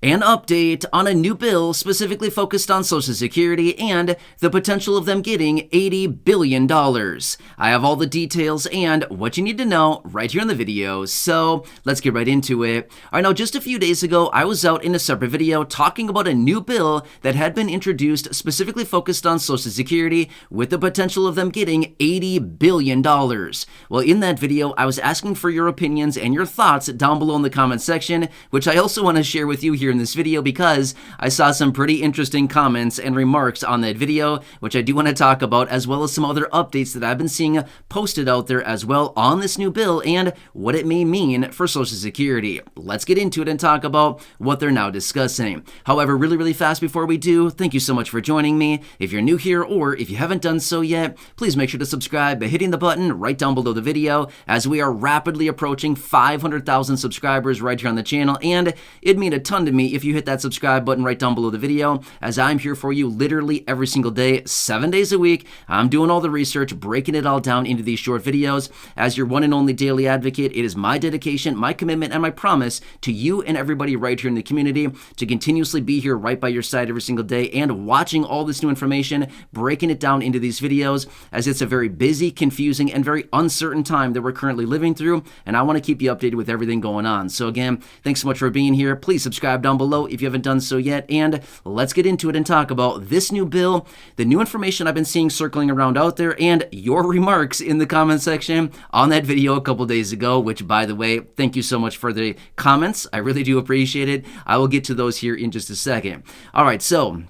An update on a new bill specifically focused on Social Security and the potential of them getting $80 billion. I have all the details and what you need to know right here in the video, so let's get right into it. All right, now just a few days ago, I was out in a separate video talking about a new bill that had been introduced specifically focused on Social Security with the potential of them getting $80 billion. Well, in that video, I was asking for your opinions and your thoughts down below in the comment section, which I also want to share with you here in this video because I saw some pretty interesting comments and remarks on that video, which I do want to talk about, as well as some other updates that I've been seeing posted out there as well on this new bill and what it may mean for Social Security. Let's get into it and talk about what they're now discussing. However, really fast before we do, thank you so much for joining me. If you're new here or if you haven't done so yet, please make sure to subscribe by hitting the button right down below the video, as we are rapidly approaching 500,000 subscribers right here on the channel, and it'd mean a ton to me if you hit that subscribe button right down below the video, as I'm here for you literally every single day, 7 days a week. I'm doing all the research, breaking it all down into these short videos. As your one and only daily advocate, it is my dedication, my commitment, and my promise to you and everybody right here in the community to continuously be here right by your side every single day and watching all this new information, breaking it down into these videos, as it's a very busy, confusing, and very uncertain time that we're currently living through, and I want to keep you updated with everything going on. So again, thanks so much for being here. Please subscribe down below if you haven't done so yet, and let's get into it and talk about this new bill, the new information I've been seeing circling around out there, and your remarks in the comment section on that video a couple days ago, which, by the way, thank you so much for the comments. I really do appreciate it. I will get to those here in just a second. All right, so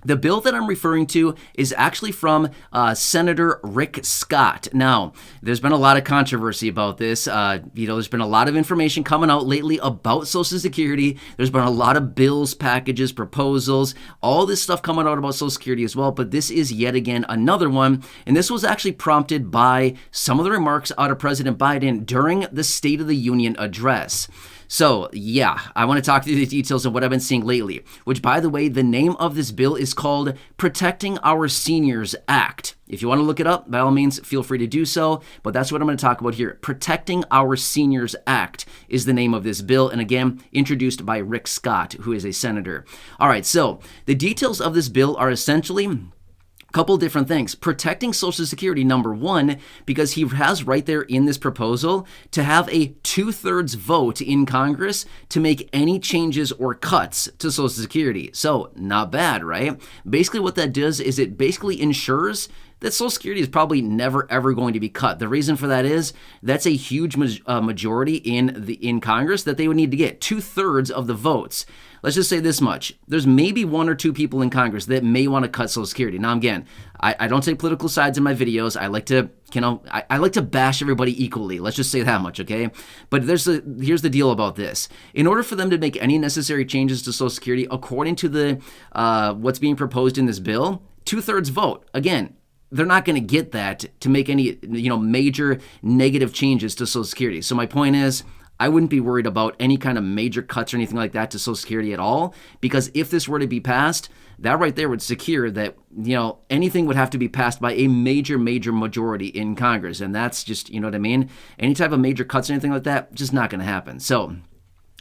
the bill that I'm referring to is actually from Senator Rick Scott. Now, there's been a lot of controversy about this. There's been a lot of information coming out lately about Social Security. There's been a lot of bills, packages, proposals, all this stuff coming out about Social Security as well. But this is yet again another one. And this was actually prompted by some of the remarks out of President Biden during the State of the Union address. So, yeah, I want to talk through the details of what I've been seeing lately, which, by the way, the name of this bill is called Protecting Our Seniors Act. If you want to look it up, by all means, feel free to do so, but that's what I'm going to talk about here. Protecting Our Seniors Act is the name of this bill, and again, introduced by Rick Scott, who is a senator. All right, so the details of this bill are essentially couple different things. Protecting Social Security, number one, because he has right there in this proposal to have a 2/3 vote in Congress to make any changes or cuts to Social Security. So not bad, right? Basically what that does is it basically ensures that Social Security is probably never ever going to be cut. The reason for that is that's a huge majority in Congress that they would need to get 2/3 of the votes. Let's just say this much. There's maybe one or two people in Congress that may want to cut Social Security. Now, again, I don't take political sides in my videos. I like to, I like to bash everybody equally. Let's just say that much, okay? But here's the deal about this. In order for them to make any necessary changes to Social Security, according to the what's being proposed in this bill, 2/3 vote. Again, they're not going to get that to make any major negative changes to Social Security. So my point is, I wouldn't be worried about any kind of major cuts or anything like that to Social Security at all, because if this were to be passed, that right there would secure that, anything would have to be passed by a major majority in Congress. And that's just, you know what I mean? Any type of major cuts or anything like that, just not going to happen. So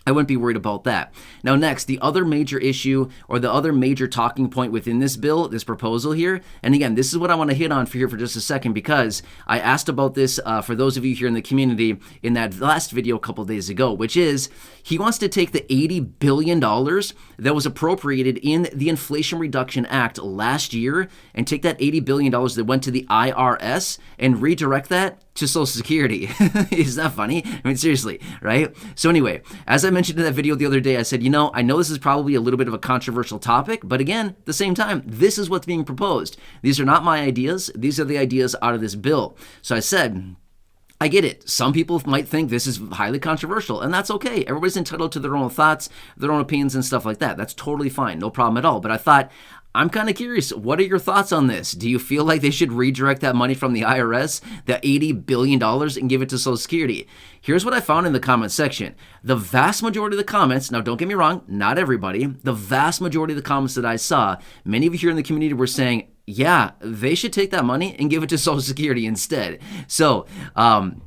I wouldn't be worried about that. Now, next, the other major issue or the other major talking point within this bill, this proposal here, and again, this is what I want to hit on for just a second, because I asked about this for those of you here in the community in that last video a couple days ago, which is he wants to take the $80 billion that was appropriated in the Inflation Reduction Act last year and take that $80 billion that went to the IRS and redirect that to Social Security. Is that funny? I mean, seriously, right? So anyway, as I mentioned in that video the other day, I said, I know this is probably a little bit of a controversial topic, but again, at the same time, this is what's being proposed. These are not my ideas. These are the ideas out of this bill. So I said, I get it. Some people might think this is highly controversial, and that's okay. Everybody's entitled to their own thoughts, their own opinions and stuff like that. That's totally fine. No problem at all. But I thought, I'm kind of curious, what are your thoughts on this? Do you feel like they should redirect that money from the IRS, the $80 billion, and give it to Social Security? Here's what I found in the comment section. The vast majority of the comments, now don't get me wrong, not everybody, the vast majority of the comments that I saw, many of you here in the community were saying, yeah, they should take that money and give it to Social Security instead. So, kind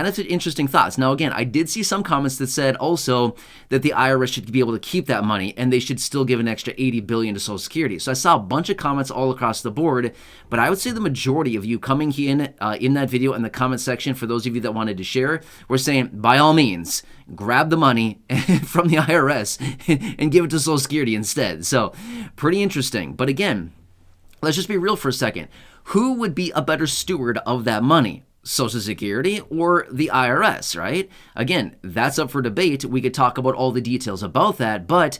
of interesting thoughts. Now, again, I did see some comments that said also that the IRS should be able to keep that money and they should still give an extra $80 billion to Social Security. So I saw a bunch of comments all across the board, but I would say the majority of you coming in that video in the comment section, for those of you that wanted to share, were saying, by all means, grab the money from the IRS and give it to Social Security instead. So, pretty interesting. But again, let's just be real for a second. Who would be a better steward of that money? Social Security or the IRS, right? Again, that's up for debate. We could talk about all the details about that, but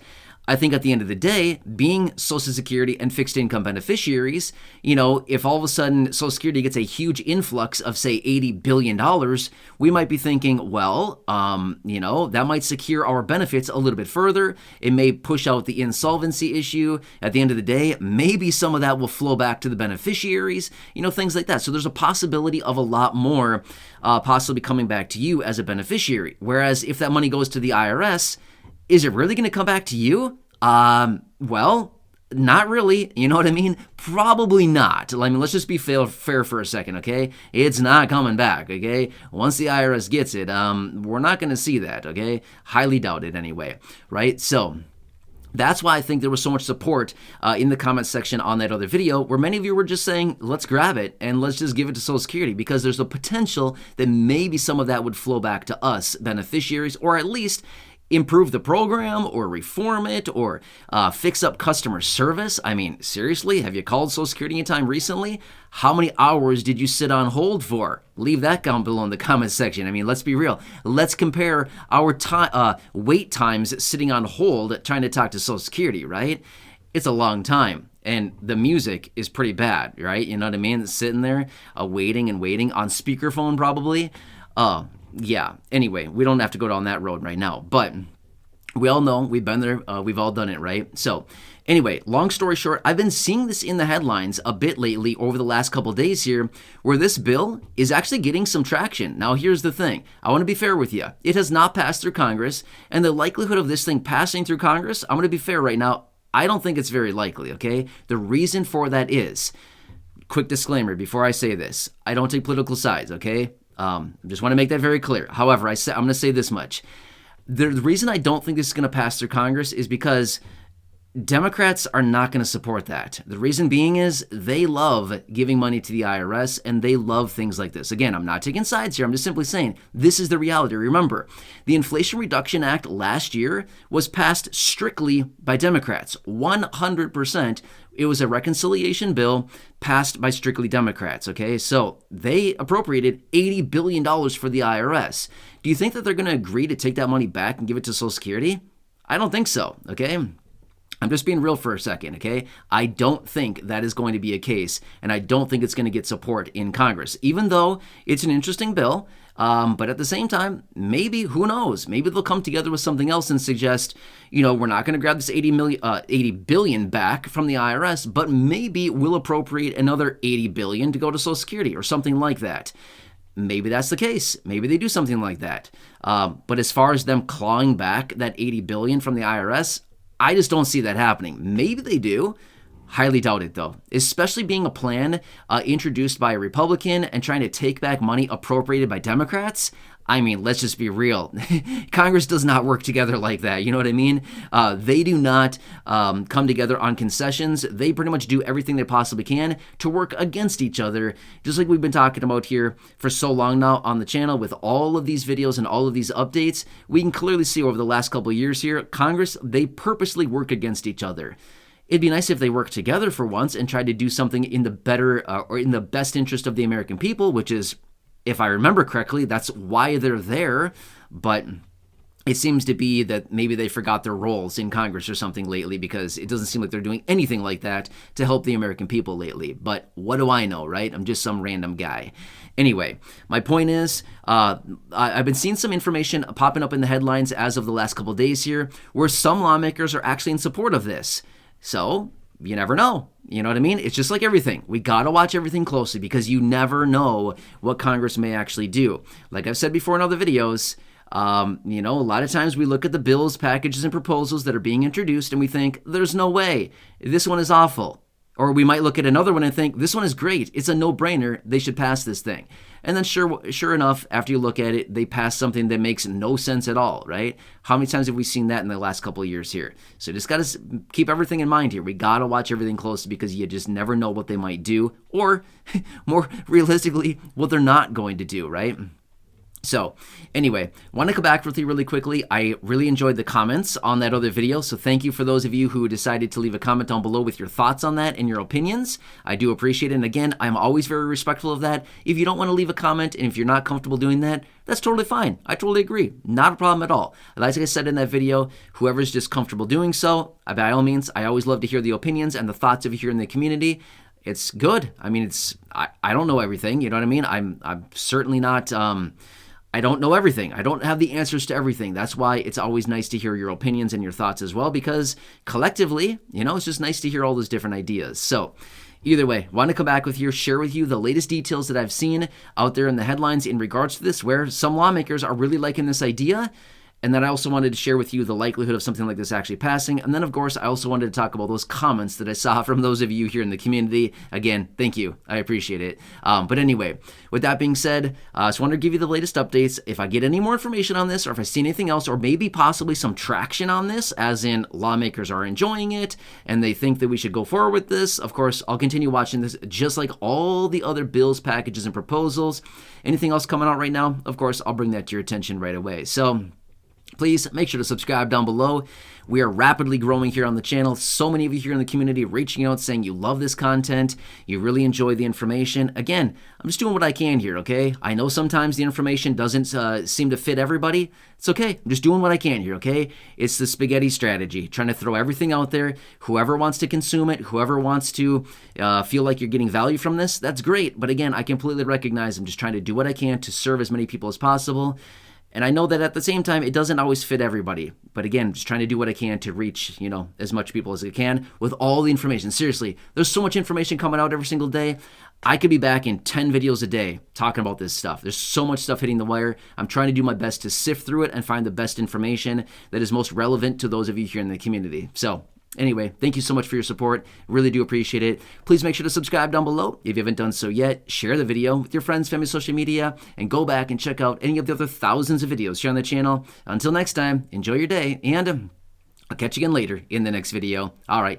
I think at the end of the day, being Social Security and fixed income beneficiaries, if all of a sudden Social Security gets a huge influx of, say, $80 billion, we might be thinking, well, that might secure our benefits a little bit further. It may push out the insolvency issue. At the end of the day, maybe some of that will flow back to the beneficiaries, things like that. So there's a possibility of a lot more possibly coming back to you as a beneficiary. Whereas if that money goes to the IRS, is it really going to come back to you? Well, not really. You know what I mean? Probably not. I mean, let's just be fair for a second, okay? It's not coming back, okay? Once the IRS gets it, we're not going to see that, okay? Highly doubt it anyway, right? So that's why I think there was so much support in the comment section on that other video, where many of you were just saying, let's grab it and let's just give it to Social Security, because there's a potential that maybe some of that would flow back to us beneficiaries, or at least improve the program or reform it or fix up customer service. I mean, seriously, have you called Social Security anytime recently? How many hours did you sit on hold for? Leave that down below in the comment section. I mean, let's be real. Let's compare our wait times sitting on hold trying to talk to Social Security, right? It's a long time. And the music is pretty bad, right? You know what I mean? Sitting there waiting and waiting on speakerphone probably. Yeah, anyway, we don't have to go down that road right now, but we all know, we've been there, we've all done it, right? So anyway, long story short, I've been seeing this in the headlines a bit lately over the last couple days here, where this bill is actually getting some traction. Now, here's the thing. I want to be fair with you. It has not passed through Congress, and the likelihood of this thing passing through Congress, I'm going to be fair right now, I don't think it's very likely, okay? The reason for that is, quick disclaimer before I say this, I don't take political sides, okay? I just want to make that very clear. However, I'm going to say this much. The reason I don't think this is going to pass through Congress is because Democrats are not going to support that. The reason being is they love giving money to the IRS and they love things like this. Again, I'm not taking sides here. I'm just simply saying this is the reality. Remember, the Inflation Reduction Act last year was passed strictly by Democrats, 100%. It was a reconciliation bill passed by strictly Democrats, okay? So they appropriated $80 billion for the IRS. Do you think that they're going to agree to take that money back and give it to Social Security? I don't think so, okay? I'm just being real for a second, okay? I don't think that is going to be a case, and I don't think it's going to get support in Congress, even though it's an interesting bill. But at the same time, maybe, who knows? Maybe they'll come together with something else and suggest, we're not going to grab this $80 billion back from the IRS, but maybe we'll appropriate another $80 billion to go to Social Security or something like that. Maybe that's the case. Maybe they do something like that. But as far as them clawing back that $80 billion from the IRS, I just don't see that happening. Maybe they do. Highly doubt it, though, especially being a plan introduced by a Republican and trying to take back money appropriated by Democrats. I mean, let's just be real. Congress does not work together like that. You know what I mean? They do not come together on concessions. They pretty much do everything they possibly can to work against each other, just like we've been talking about here for so long now on the channel with all of these videos and all of these updates. We can clearly see over the last couple of years here, Congress, they purposely work against each other. It'd be nice if they worked together for once and tried to do something in the better or in the best interest of the American people, which is, if I remember correctly, that's why they're there. But it seems to be that maybe they forgot their roles in Congress or something lately, because it doesn't seem like they're doing anything like that to help the American people lately. But what do I know, right? I'm just some random guy. Anyway, my point is, I've been seeing some information popping up in the headlines as of the last couple of days here, where some lawmakers are actually in support of this. So you never know. You know what I mean? It's just like everything. We got to watch everything closely, because you never know what Congress may actually do. Like I've said before in other videos, a lot of times we look at the bills, packages, and proposals that are being introduced and we think, there's no way. This one is awful. Or we might look at another one and think, this one is great. It's a no-brainer. They should pass this thing. And then sure enough, after you look at it, they pass something that makes no sense at all, right? How many times have we seen that in the last couple of years here? So just got to keep everything in mind here. We got to watch everything closely because you just never know what they might do, or more realistically, what they're not going to do, right? So anyway, want to come back with you really quickly. I really enjoyed the comments on that other video, so thank you for those of you who decided to leave a comment down below with your thoughts on that and your opinions. I do appreciate it, and again, I'm always very respectful of that. If you don't want to leave a comment and if you're not comfortable doing that, that's totally fine. I totally agree. Not a problem at all. Like I said in that video, whoever's just comfortable doing so, by all means, I always love to hear the opinions and the thoughts of you here in the community. It's good. I mean, I don't know everything, you know what I mean? I'm certainly not... I don't know everything. I don't have the answers to everything. That's why it's always nice to hear your opinions and your thoughts as well, because collectively, it's just nice to hear all those different ideas. So either way, want to come back with you, share with you the latest details that I've seen out there in the headlines in regards to this, where some lawmakers are really liking this idea. And then I also wanted to share with you the likelihood of something like this actually passing. And then, of course, I also wanted to talk about those comments that I saw from those of you here in the community. Again, thank you. I appreciate it. But anyway, with that being said, I just wanted to give you the latest updates. If I get any more information on this, or if I see anything else, or maybe possibly some traction on this, as in lawmakers are enjoying it and they think that we should go forward with this, of course, I'll continue watching this just like all the other bills, packages, and proposals. Anything else coming out right now, of course, I'll bring that to your attention right away. So please make sure to subscribe down below. We are rapidly growing here on the channel. So many of you here in the community reaching out saying you love this content, you really enjoy the information. Again, I'm just doing what I can here, okay? I know sometimes the information doesn't seem to fit everybody. It's okay. I'm just doing what I can here, okay? It's the spaghetti strategy, trying to throw everything out there. Whoever wants to consume it, whoever wants to feel like you're getting value from this, that's great. But again, I completely recognize I'm just trying to do what I can to serve as many people as possible. And I know that at the same time, it doesn't always fit everybody. But again, just trying to do what I can to reach, as much people as I can with all the information. Seriously, there's so much information coming out every single day. I could be back in 10 videos a day talking about this stuff. There's so much stuff hitting the wire. I'm trying to do my best to sift through it and find the best information that is most relevant to those of you here in the community. So anyway, thank you so much for your support. Really do appreciate it. Please make sure to subscribe down below. If you haven't done so yet, share the video with your friends, family, social media, and go back and check out any of the other thousands of videos here on the channel. Until next time, enjoy your day, and I'll catch you again later in the next video. All right.